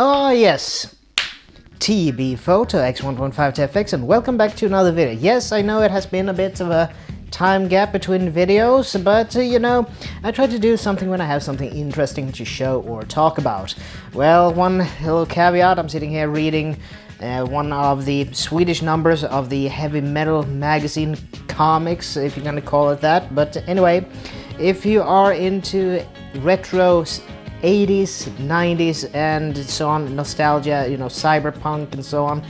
Oh yes, T.B.Photo X1.5TFX, and welcome back to another video. Yes, I know it has been a bit of a time gap between videos, but you know, I try to do something when I have something interesting to show or talk about. Well, one little caveat, I'm sitting here reading one of the Swedish numbers of the heavy metal magazine comics, if you're gonna call it that. But anyway, if you are into retro 80s, 90s and so on, nostalgia, you know, cyberpunk and so on,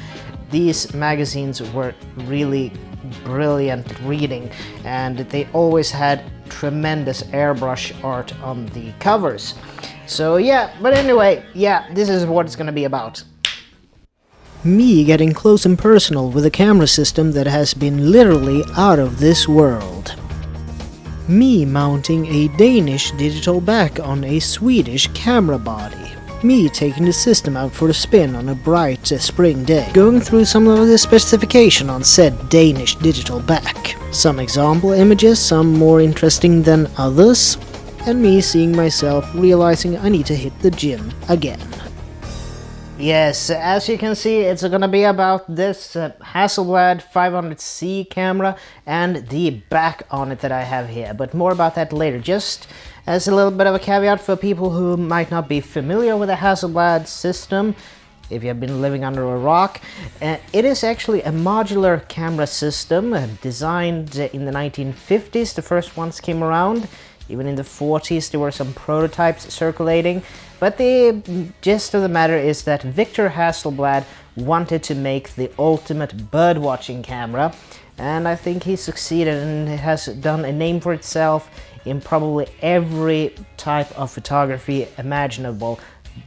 these magazines were really brilliant reading, and they always had tremendous airbrush art on the covers. So yeah, but anyway, yeah, this is what it's gonna be about. Me getting close and personal with a camera system that has been literally out of this world. Me mounting a Danish digital back on a Swedish camera body. Me taking the system out for a spin on a bright spring day. Going through some of the specification on said Danish digital back. Some example images, some more interesting than others. And me seeing myself realizing I need to hit the gym again. Yes, as you can see, it's gonna be about this Hasselblad 500C camera and the back on it that I have here, but more about that later. Just as a little bit of a caveat for people who might not be familiar with the Hasselblad system, if you have been living under a rock, it is actually a modular camera system designed in the 1950s. The first ones came around. Even in the 40s there were some prototypes circulating, but the gist of the matter is that Victor Hasselblad wanted to make the ultimate bird-watching camera, and I think he succeeded and has done a name for itself in probably every type of photography imaginable,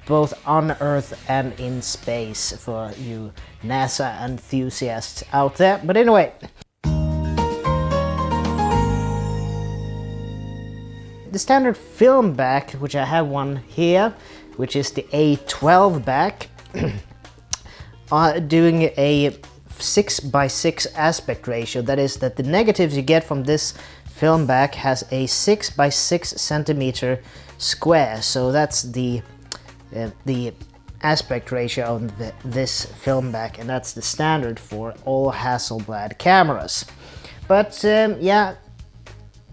both on Earth and in space, for you NASA enthusiasts out there. But anyway, the standard film back, which I have one here, which is the A12 back, doing a 6:6 aspect ratio. That is, that the negatives you get from this film back has a 6x6 centimeter square. So that's the aspect ratio of this film back, and that's the standard for all Hasselblad cameras. But yeah,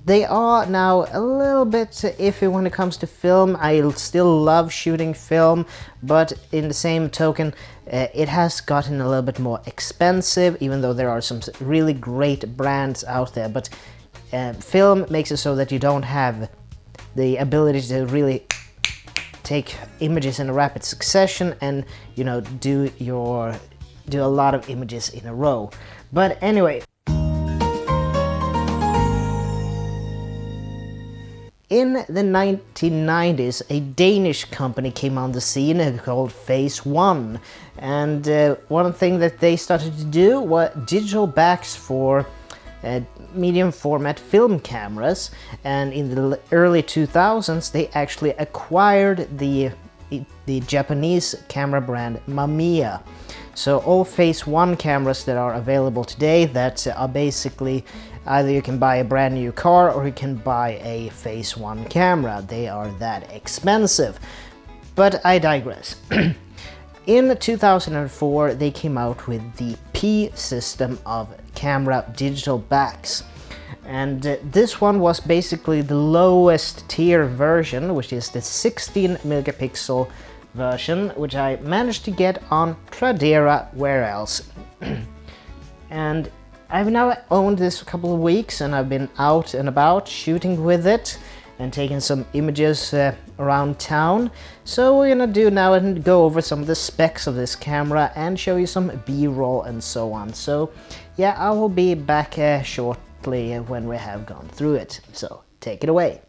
they are now a little bit iffy when it comes to film. I still love shooting film, but in the same token, it has gotten a little bit more expensive, even though there are some really great brands out there. But film makes it so that you don't have the ability to really take images in a rapid succession and, you know, do a lot of images in a row. But anyway, in the 1990s, a Danish company came on the scene called Phase One, and one thing that they started to do was digital backs for medium format film cameras, and in the early 2000s they actually acquired the Japanese camera brand Mamiya. So all Phase One cameras that are available today, that are basically either you can buy a brand new car or you can buy a Phase One camera. They are that expensive. But I digress. In 2004 they came out with the P system of camera digital backs. And this one was basically the lowest tier version, which is the 16 megapixel version, which I managed to get on Tradera, where else. And I've now owned this a couple of weeks, and I've been out and about shooting with it and taking some images around town. So we're gonna do now and go over some of the specs of this camera and show you some B-roll and so on. So yeah, I will be back shortly when we have gone through it. So take it away.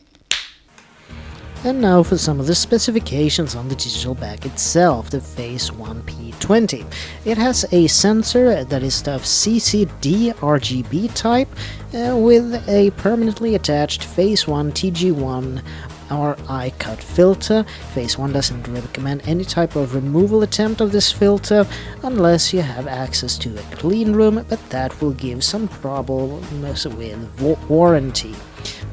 And now for some of the specifications on the digital back itself, the Phase One P20. It has a sensor that is of CCD RGB type with a permanently attached Phase One TG1 RI cut filter. Phase One doesn't recommend any type of removal attempt of this filter unless you have access to a clean room, but that will give some problems with warranty.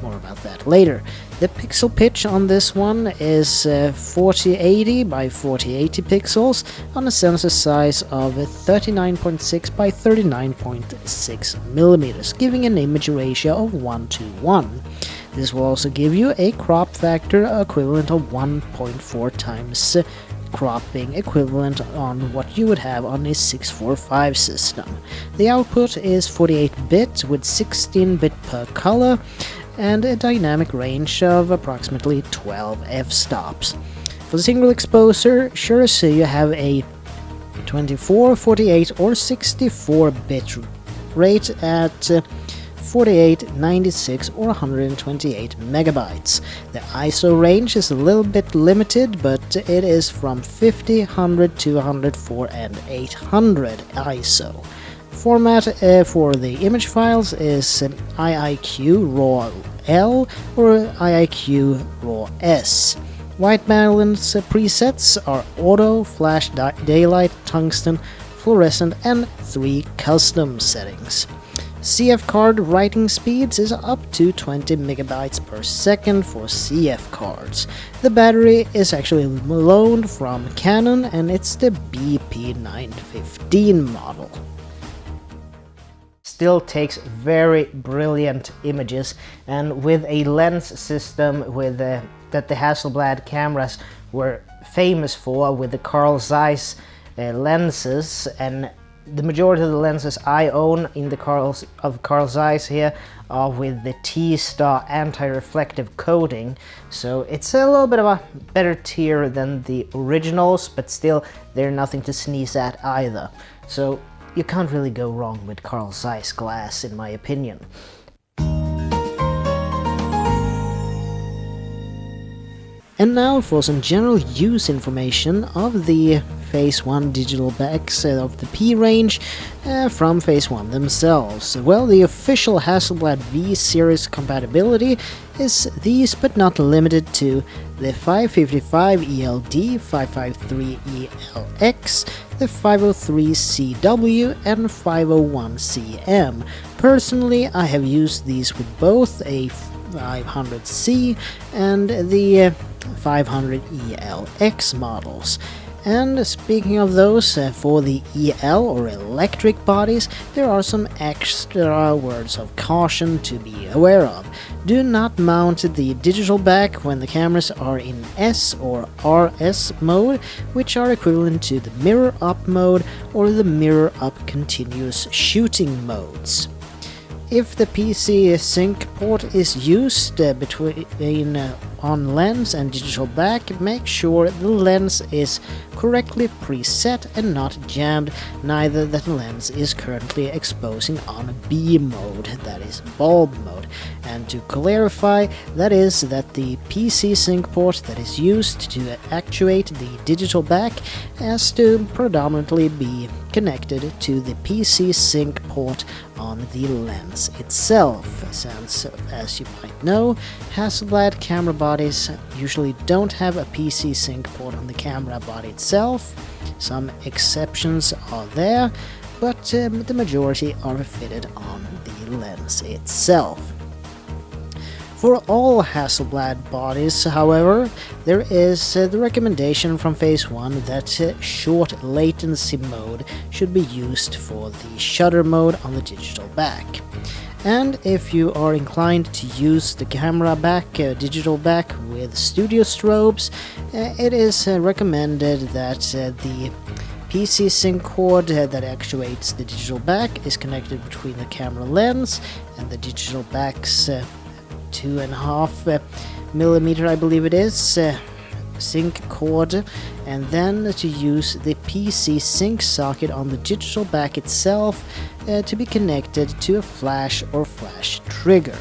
More about that later. The pixel pitch on this one is 4080 by 4080 pixels on a sensor size of 39.6 by 39.6 millimeters, giving an image ratio of 1:1. This will also give you a crop factor equivalent of 1.4 times cropping equivalent on what you would have on a 645 system. The output is 48-bit with 16-bit per color and a dynamic range of approximately 12 f-stops. For the single exposure, so you have a 24, 48 or 64-bit rate at 48, 96 or 128 megabytes. The ISO range is a little bit limited, but it is from 50, 100, 204 and 800 ISO. Format for the image files is IIQ RAW L or IIQ RAW S. White balance presets are auto, flash, daylight, tungsten, fluorescent and 3 custom settings. CF card writing speeds is up to 20 megabytes per second for CF cards. The battery is actually loaned from Canon and it's the BP915 model. Still takes very brilliant images, and with a lens system with that the Hasselblad cameras were famous for, with the Carl Zeiss lenses, and the majority of the lenses I own in the Carl Zeiss here are with the T-Star anti-reflective coating, so it's a little bit of a better tier than the originals, but still they're nothing to sneeze at either. So you can't really go wrong with Carl Zeiss glass, in my opinion. And now for some general use information of the Phase 1 digital backs of the P range from Phase 1 themselves. Well, the official Hasselblad V series compatibility is these, but not limited to the 555 ELD, 553 ELX, the 503 CW and 501 CM. Personally, I have used these with both a 500C and the 500 ELX models. And speaking of those, for the EL or electric bodies, there are some extra words of caution to be aware of. Do not mount the digital back when the cameras are in S or RS mode, which are equivalent to the mirror up mode or the mirror up continuous shooting modes. If the PC sync port is used between on lens and digital back, make sure the lens is correctly preset and not jammed, neither that the lens is currently exposing on B mode, that is bulb mode. And to clarify, that is that the PC sync port that is used to actuate the digital back has to predominantly be connected to the PC sync port on the lens itself, since, as you might know, Hasselblad camera bodies usually don't have a PC sync port on the camera body itself. Some exceptions are there, but the majority are fitted on the lens itself. For all Hasselblad bodies, however, there is the recommendation from Phase 1 that short latency mode should be used for the shutter mode on the digital back. And if you are inclined to use the camera back, digital back with studio strobes, it is recommended that the PC sync cord that actuates the digital back is connected between the camera lens and the digital back's 2.5 millimeter, I believe it is, sync cord, and then to use the PC sync socket on the digital back itself to be connected to a flash or flash trigger.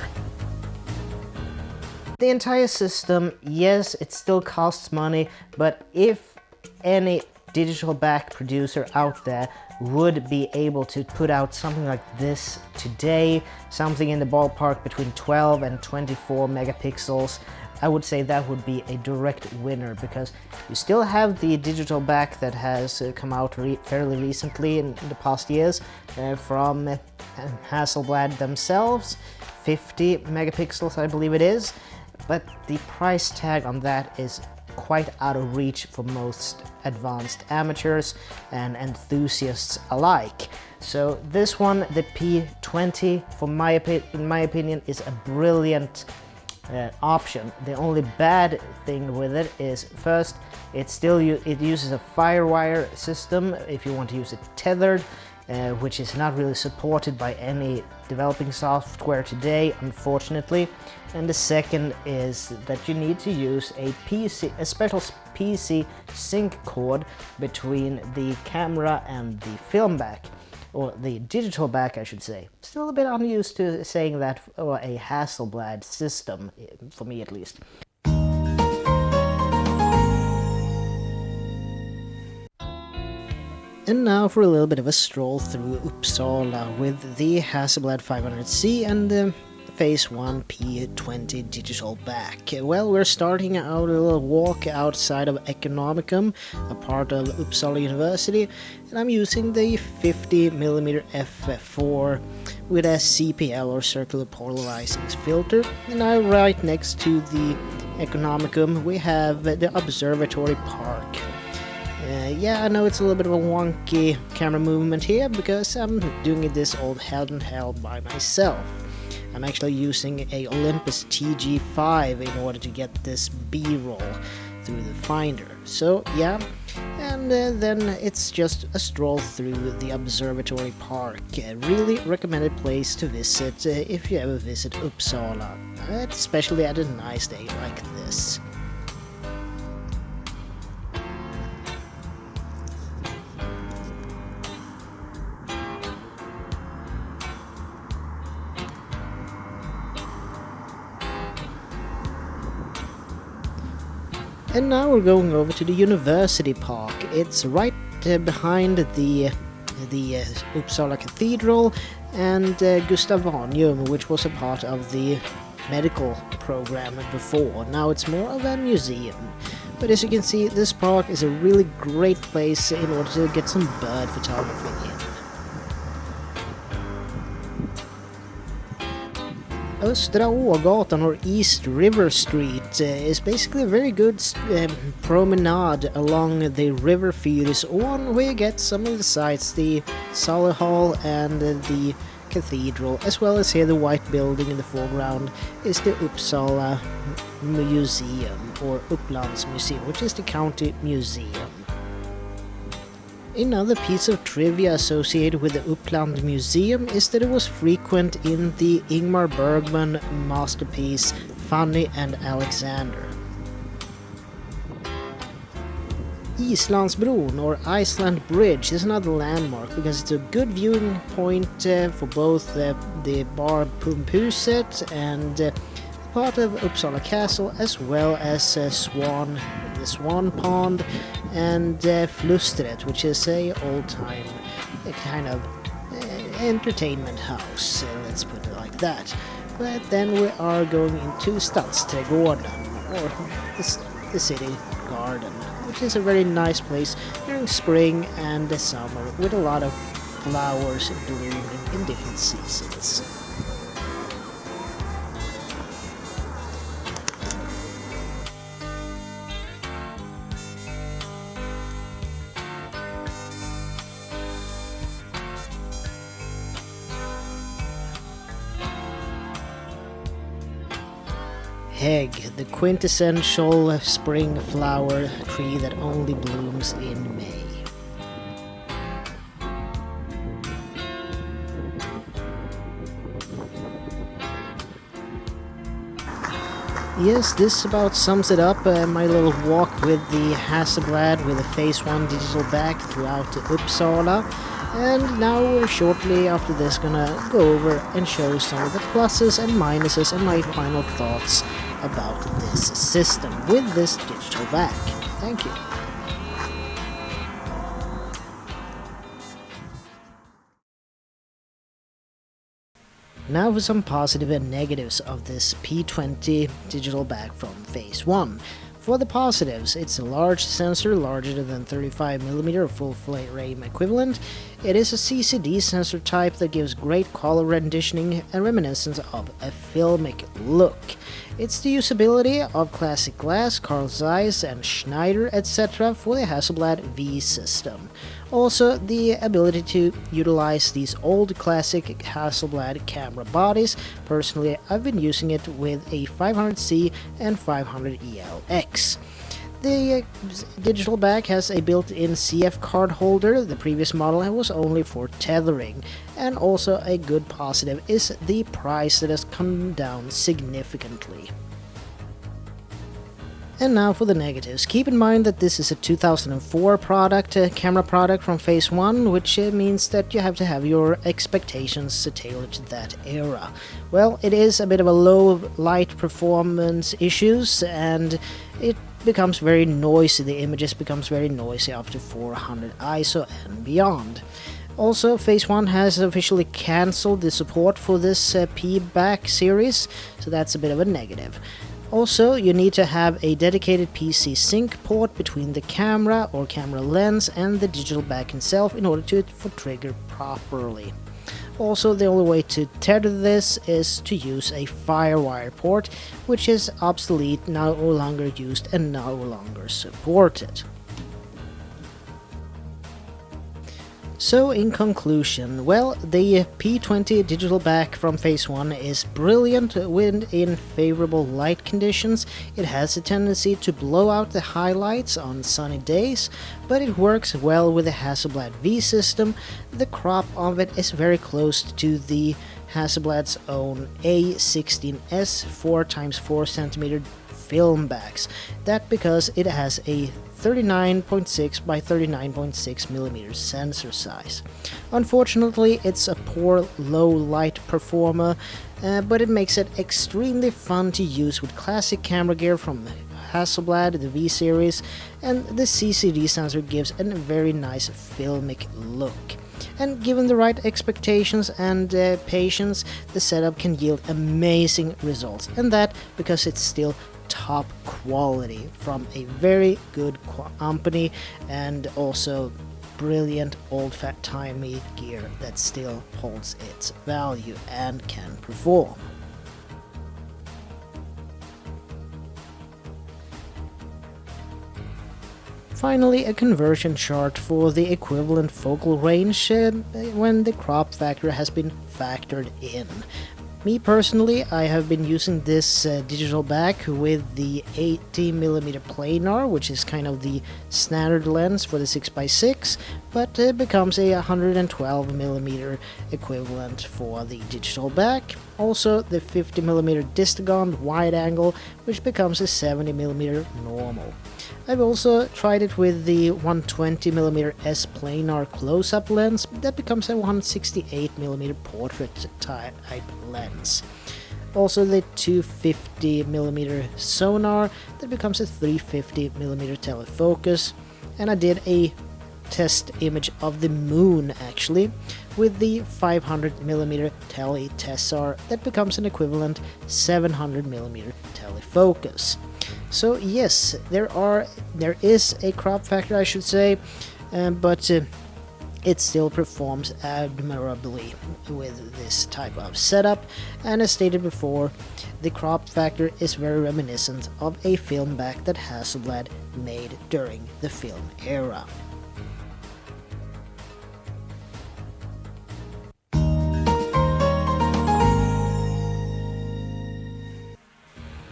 The entire system, yes, it still costs money, but if any digital back producer out there would be able to put out something like this today, something in the ballpark between 12 and 24 megapixels, I would say that would be a direct winner, because you still have the digital back that has come out fairly recently in the past years from Hasselblad themselves, 50 megapixels I believe it is. but the price tag on that is quite out of reach for most advanced amateurs and enthusiasts alike. So this one, the P20, in my opinion, is a brilliant option. The only bad thing with it is, first, it uses a firewire system if you want to use it tethered, which is not really supported by any developing software today, unfortunately. And the second is that you need to use a special PC sync cord between the camera and the film back, or the digital back, I should say. Still a bit unused to saying that for a Hasselblad system, for me at least. And now for a little bit of a stroll through Uppsala with the Hasselblad 500C and the Phase One P20 digital back. Well, we're starting out a little walk outside of Economicum, a part of Uppsala University, and I'm using the 50mm f4 with a CPL or circular polarizing filter. And now right next to the Economicum we have the Observatory Park. Yeah, I know it's a little bit of a wonky camera movement here because I'm doing this old handheld by myself. I'm actually using a Olympus TG5 in order to get this B-roll through the finder. So yeah, and then it's just a stroll through the Observatory Park. A really recommended place to visit if you ever visit Uppsala, especially at a nice day like this. And now we're going over to the University Park. It's right behind the Uppsala Cathedral and Gustavanium, which was a part of the medical program before. Now it's more of a museum. But as you can see, this park is a really great place in order to get some bird photography in. Östra Ågatan, or East River Street, is basically a very good promenade along the River Fyrisån, where you get some of the sights, the Sally Hall and the Cathedral, as well as here the white building in the foreground is the Uppsala Museum, or Upplands Museum, which is the county museum. Another piece of trivia associated with the Uppland Museum is that it was frequent in the Ingmar Bergman masterpiece Fanny and Alexander. Islandsbron, or Iceland Bridge, is another landmark because it's a good viewing point for both the bar Pumphuset and part of Uppsala Castle, as well as the Swan Pond and Flustret, which is a old-time kind of entertainment house, let's put it like that. But then we are going into Stadsträdgården, or the city garden, which is a very nice place during spring and the summer, with a lot of flowers blooming in different seasons. Hägg, the quintessential spring flower tree that only blooms in May. Yes, this about sums it up, my little walk with the Hasselblad with the Phase One digital back throughout Uppsala. And now we're shortly after this gonna go over and show some of the pluses and minuses and my final thoughts about this system with this digital back. Thank you. Now for some positive and negatives of this P20 digital back from Phase 1. For the positives, it's a large sensor, larger than 35mm full frame equivalent. It is a CCD sensor type that gives great color renditioning and reminiscence of a filmic look. It's the usability of classic glass, Carl Zeiss and Schneider, etc. for the Hasselblad V system. Also, the ability to utilize these old classic Hasselblad camera bodies. Personally, I've been using it with a 500C and 500ELX. The digital back has a built-in CF card holder. The previous model was only for tethering. And also a good positive is the price that has come down significantly. And now for the negatives. Keep in mind that this is a 2004 product, camera product from Phase 1, which means that you have to have your expectations tailored to that era. Well, it is a bit of a low light performance issues, and it becomes very noisy. The images becomes very noisy after 400 ISO and beyond. Also, Phase 1 has officially cancelled the support for this P-back series, so that's a bit of a negative. Also, you need to have a dedicated PC sync port between the camera or camera lens and the digital back itself in order for trigger properly. Also, the only way to tether this is to use a FireWire port, which is obsolete, no longer used and no longer supported. So in conclusion, well, the P20 digital back from Phase 1 is brilliant in favorable light conditions. It has a tendency to blow out the highlights on sunny days, but it works well with the Hasselblad V system. The crop of it is very close to the Hasselblad's own A16S 4x4cm film backs. That because it has a 39.6 by 39.6 millimeters sensor size. Unfortunately, it's a poor low light performer, but it makes it extremely fun to use with classic camera gear from Hasselblad, the V series, and the CCD sensor gives a very nice filmic look. And given the right expectations and patience, the setup can yield amazing results, and that because it's still top quality from a very good company and also brilliant old-timey gear that still holds its value and can perform. Finally, a conversion chart for the equivalent focal range when the crop factor has been factored in. Me personally, I have been using this digital back with the 80mm planar, which is kind of the standard lens for the 6x6, but it becomes a 112mm equivalent for the digital back. Also the 50mm Distagon wide angle, which becomes a 70mm normal. I've also tried it with the 120mm S planar close-up lens, that becomes a 168mm portrait type lens. Also the 250mm sonar, that becomes a 350mm telefocus, and I did a test image of the moon actually with the 500mm tele tessar, that becomes an equivalent 700mm telefocus. So yes, there is a crop factor, I should say, but it still performs admirably with this type of setup, and as stated before, the crop factor is very reminiscent of a film back that Hasselblad made during the film era.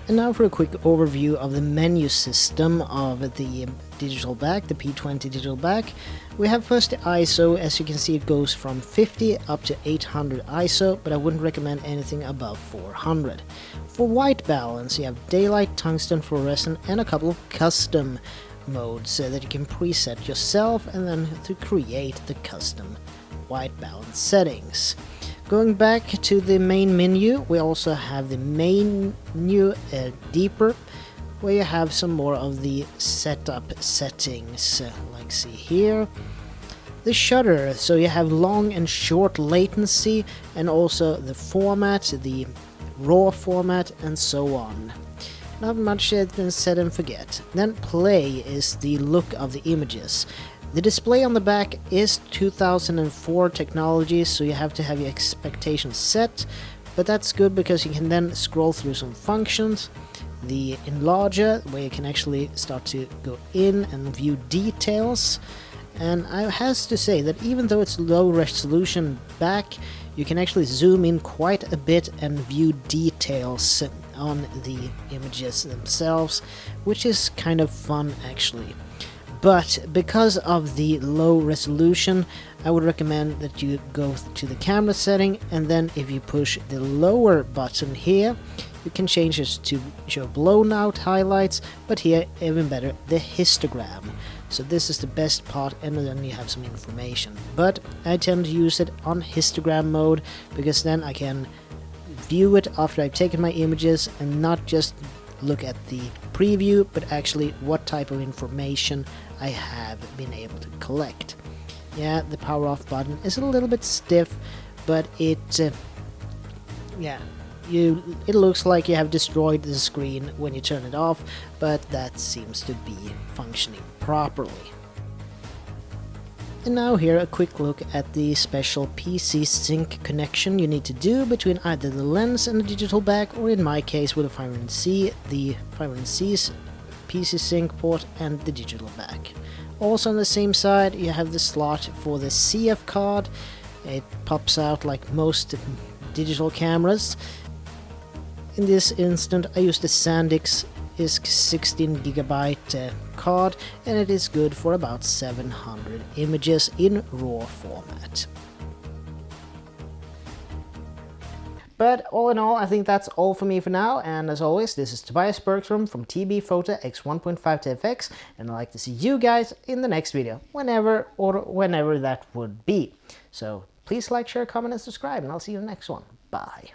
And now for a quick overview of the menu system of the digital back, the P20 digital back. We have first the ISO. As you can see, it goes from 50 up to 800 ISO, but I wouldn't recommend anything above 400. For white balance, you have daylight, tungsten, fluorescent, and a couple of custom modes that you can preset yourself and then to create the custom white balance settings. Going back to the main menu, we also have the main menu deeper, where you have some more of the setup settings, like see here. The shutter, so you have long and short latency, and also the format, the RAW format, and so on. Not much has been said and forget. Then play is the look of the images. The display on the back is 2004 technology, so you have to have your expectations set. but that's good because you can then scroll through some functions. The enlarger, where you can actually start to go in and view details. And I has to say that even though it's low resolution back, you can actually zoom in quite a bit and view details on the images themselves, which is kind of fun actually. But because of the low resolution, I would recommend that you go to the camera setting, and then if you push the lower button here, you can change it to show blown out highlights, but here even better, the histogram. So this is the best part, and then you have some information. But I tend to use it on histogram mode, because then I can view it after I've taken my images and not just look at the preview, but actually what type of information I have been able to collect. Yeah, the power off button is a little bit stiff, but it looks like you have destroyed the screen when you turn it off, but that seems to be functioning properly. And now here a quick look at the special PC sync connection you need to do between either the lens and the digital back, or in my case with a 500C, the 500C's PC sync port and the digital back. Also on the same side you have the slot for the CF card. It pops out like most digital cameras. In this instant I used the SanDisk 16GB card, and it is good for about 700 images in RAW format. But all in all, I think that's all for me for now, and as always, this is Tobias Bergström from T.B.Photo X1.5TFX, and I'd like to see you guys in the next video, whenever that would be. So please like, share, comment, and subscribe, and I'll see you in the next one. Bye.